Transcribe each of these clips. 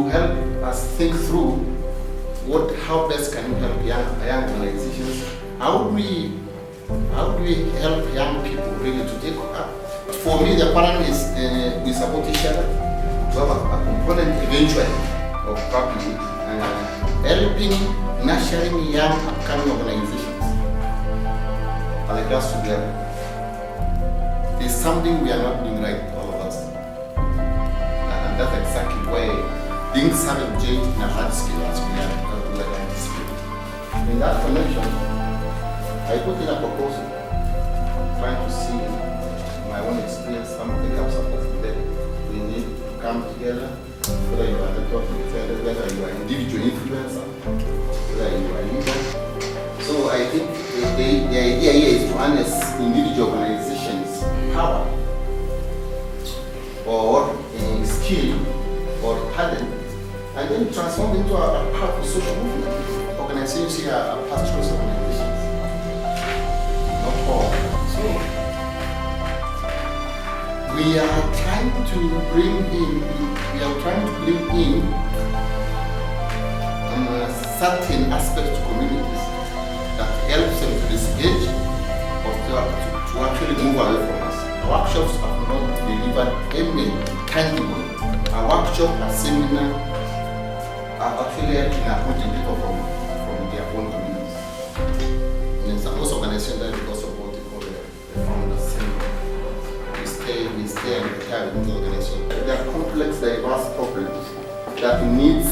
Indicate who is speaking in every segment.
Speaker 1: help us think through how best can we help young organizations. How do we help young people really to take up? For me, the Paran is we support each other to have a component eventually of probably helping nurturing young upcoming organizations at the grassroots level. It's something we are not doing right, all of us. And that's exactly why things haven't changed in a hard scale as we are anticipating. In that connection, I put in a proposal trying to see my own experience, some of the gaps of that we need to come together, whether you are the top defender, whether you are individual influencer, whether you are leader. So I think the idea here is to harness individual organizations' power or skill or talent and then transform into a powerful social movement. Organizations here are pastoralist organizations, not all. So we are trying to bring in certain aspects to communities that helps them to disengage or to actually move away from us. Workshops have not delivered any tangible. A workshop, a seminar, are actually helping approaching people from their own communities. And in some organizations that because of what they call the founders syndrome. We stay and retire within the organization. There are complex, diverse problems that needs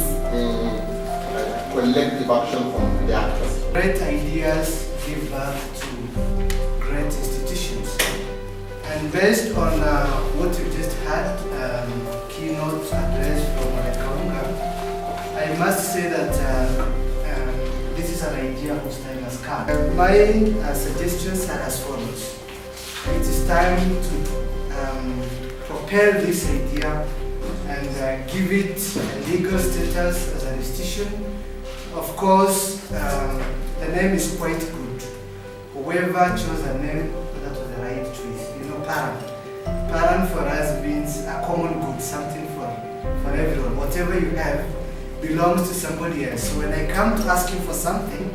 Speaker 1: collective action from the actors.
Speaker 2: Great ideas give birth to great institutions. And based on what you just had, keynote address from Kaunga, I must say that this is an idea whose time has come. My suggestions are as follows. It is time to propel this idea and give it a legal status as an institution. Of course, the name is quite good. Whoever chose a name, that was the right choice. You know, Paran. Paran for us means a common good, something for everyone. Whatever you have belongs to somebody else. So when I come to ask you for something,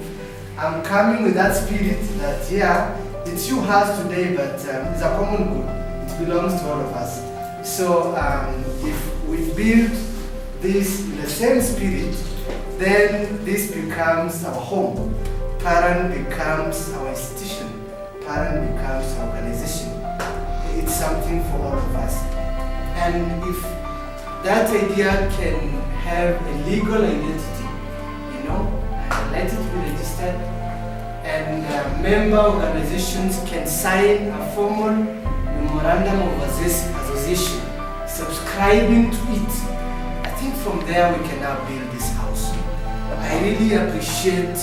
Speaker 2: I'm coming with that spirit that, yeah, it's you has today, but it's a common good. It belongs to all of us. So if we build this in the same spirit, then this becomes our home. Paran becomes our institution. Paran becomes our organization. It's something for all of us. And if that idea can have a legal identity, you know, let it be registered, and member organizations can sign a formal memorandum of association, subscribing to it. I think from there we can now build this house. I really appreciate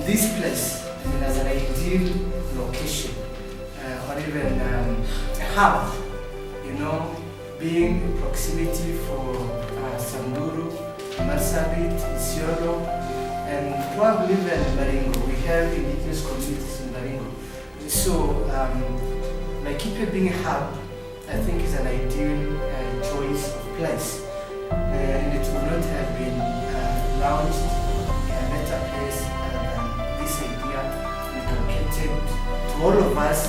Speaker 2: this place as an ideal location, or even a hub, you know, being in proximity for Samburu, Marsabit, Isiolo, and probably even Baringo. We have indigenous communities in Baringo. So, Laikipia being a hub, I think is an ideal choice of place. And it would not have been launched in a better place than this idea inculcated to all of us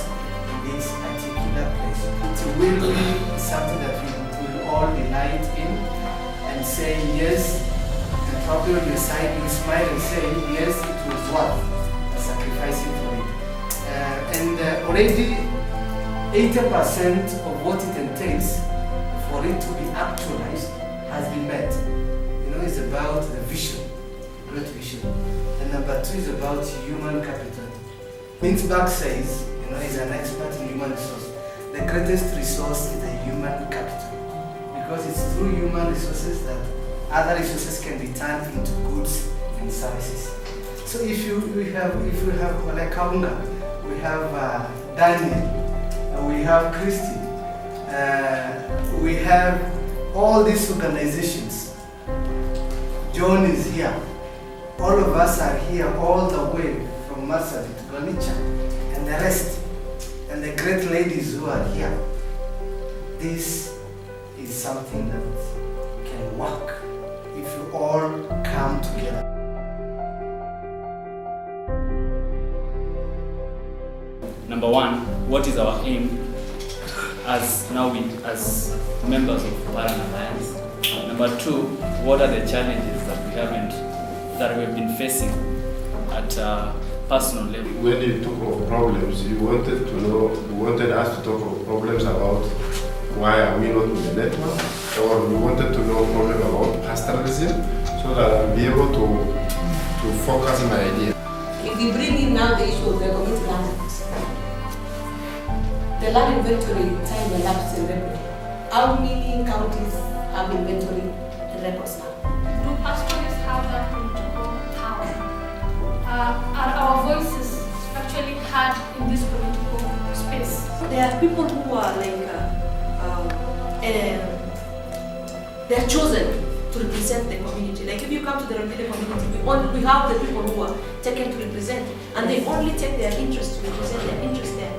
Speaker 2: in this particular place. It will be something that we will all delight in and say yes, and probably on your side you smile and say yes, it was worth sacrificing for it. And already 80% of what it entails for it to be actualized has been met. You know, it's about the vision, great vision. And number two is about human capital. Mintzberg says, you know, he's an expert in human resource. The greatest resource is the human capital, because it's through human resources that other resources can be turned into goods and services. So if we have like Kaunga, we have Daniel, we have Christy, we have all these organizations. John is here. All of us are here all the way from Marsabit to Gonicha and the rest, and the great ladies who are here. This is something that can work if you all come together.
Speaker 3: Number one, what is our aim as members of Paran Alliance? Number two, what are the challenges that we've been facing at a personal level?
Speaker 4: When you talk of problems, we wanted us to talk of problems about why are we not in the network, or we wanted to know problem about pastoralism, so that I'll be able to focus my idea.
Speaker 5: If we bring in now the issue of the community land, the land inventory time elapsed in record. How many counties have inventory records now?
Speaker 6: Do pastoralists have that political power? Are our voices actually heard in this political space?
Speaker 5: There are people who are like, they are chosen to represent the community. Like if you come to the Rambile community, we have the people who are taken to represent, and they only take their interest to represent their interest there,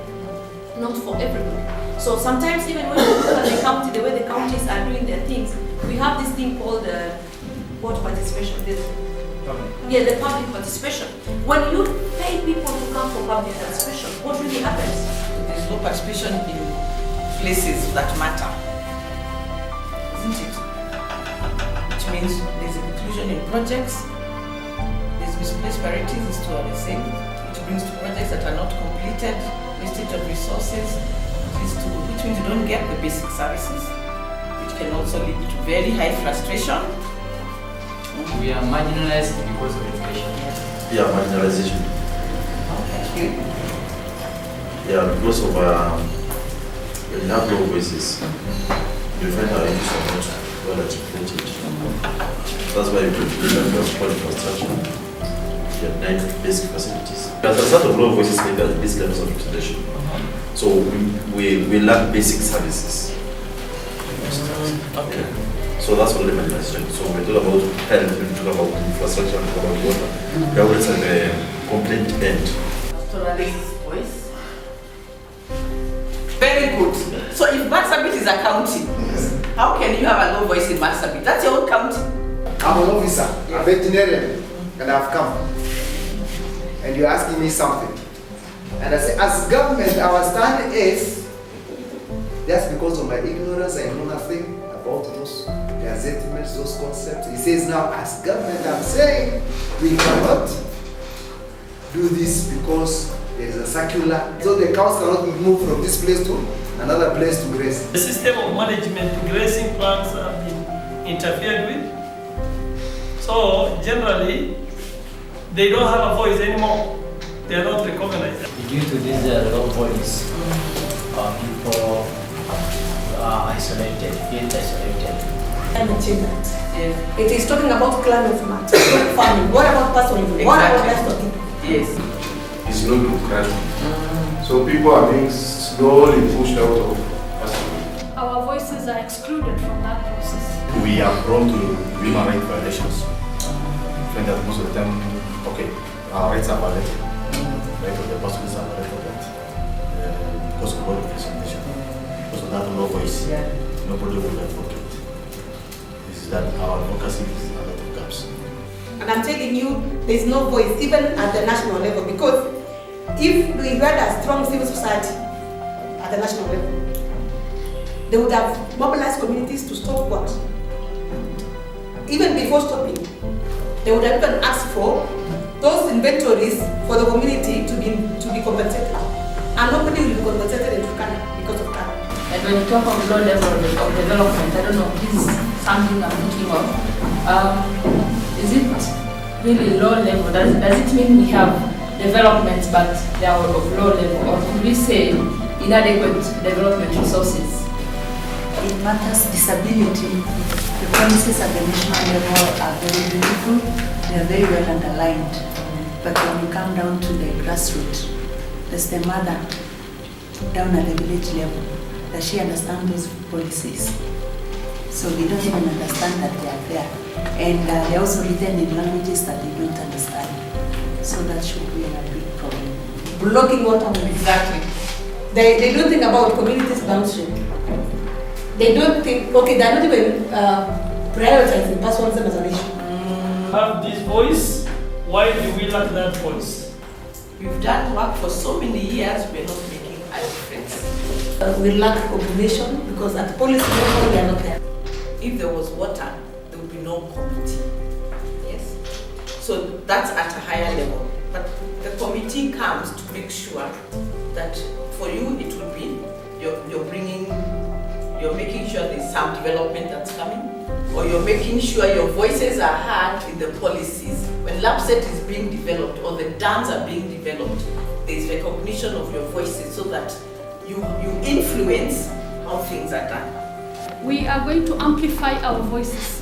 Speaker 5: not for everybody. So sometimes even when you look at the county, the way the counties are doing their things, we have this thing called what participation? The public participation. When you pay people to come for public participation, what really happens?
Speaker 7: There's no participation in places that matter, isn't it? Which means there's inclusion in projects, there's misplaced priorities is to the same, which brings to projects that are not completed, wastage of resources, which means you don't get the basic services, which can also lead to very high frustration.
Speaker 3: We are marginalized because of education.
Speaker 8: Yeah, marginalization.
Speaker 7: Okay.
Speaker 8: Yeah, because of when you have low voices, you find our issues are not well articulated. That's why you have quality infrastructure. You have 9 basic facilities. There's a lot of low voices maybe at these levels of representation. So we lack basic services.
Speaker 7: Okay.
Speaker 8: So that's what the marginalization. So we talk about health, we talk about infrastructure, we talk about water. We are always at the complete end.
Speaker 7: Pastoralist voice. Very good. So if Marsabit is a county, how can you have a low voice in Marsabit? That's your own county.
Speaker 2: I'm an officer, a veterinarian, and I've come. And you're asking me something. And I say, as government, our stand is, just because of my ignorance, I know nothing about those sentiments, those concepts. He says now, as government, I'm saying, we cannot do this because there is a circular. So the cows cannot move from this place to another place to graze.
Speaker 9: The system of management, grazing plans have been interfered with. So generally, they don't have a voice anymore. They are not recognized.
Speaker 3: Due to this low voice, people are isolated, feel isolated.
Speaker 5: Climate change.
Speaker 7: Yes.
Speaker 5: It is talking about climate matter, not farming. What about pastorism?
Speaker 7: Exactly.
Speaker 5: What about livestock?
Speaker 7: Yes.
Speaker 4: It's not democratic. So people are being slowly pushed out of pastoral.
Speaker 6: Our voices are excluded from that process.
Speaker 10: We are prone to human rights violations. Find that most of the time, okay, our rights are violated. Right of the pastoralists are violated because of low representation. Because of that low voice, nobody will advocate. This is that our advocacy is a lot of gaps.
Speaker 5: And I'm telling you, there's no voice, even at the national level, because if we had a strong civil society at the national level, they would have mobilized communities to stop what? Even before stopping, they would have even asked for those inventories for the community to be compensated. And nobody will be compensated in Turkana because of that.
Speaker 11: And when you talk of low level of development, I don't know, this is something I'm thinking of. Is it really low level? Does it mean we have developments but they are of low level? Or could we say inadequate development resources?
Speaker 12: It matters disability. The policies at the national level are very beautiful. They are very well underlined. But when you come down to the grassroots, there's the mother down at the village level. Does she understand those policies? So they don't even understand that they are there. And they're also written in languages that they don't understand. So that should be a big problem.
Speaker 5: Blocking water.
Speaker 7: Exactly.
Speaker 5: They don't think about communities downstream. They don't think, okay, they're not even prioritizing pastoralism as an issue.
Speaker 9: Have this voice, why do we lack that voice?
Speaker 7: We've done work for so many years, we're not making a difference.
Speaker 5: We lack coordination because at policy level we are not there.
Speaker 7: If there was water, there would be no committee. Yes. So that's at a higher level. But the committee comes to make sure that for you it will be you're making sure there's some development that's coming, or you're making sure your voices are heard in the policies. When LAPSET is being developed or the dams are being developed, there's recognition of your voices so that you influence how things are done.
Speaker 6: We are going to amplify our voices.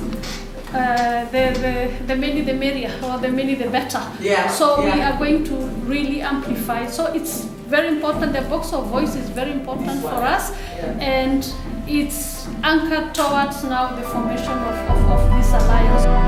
Speaker 6: The many the merrier, or the many the better.
Speaker 7: Yeah.
Speaker 6: So we are going to really amplify. So it's very important. The box of voice is very important for us, and it's anchored towards now the formation of this alliance.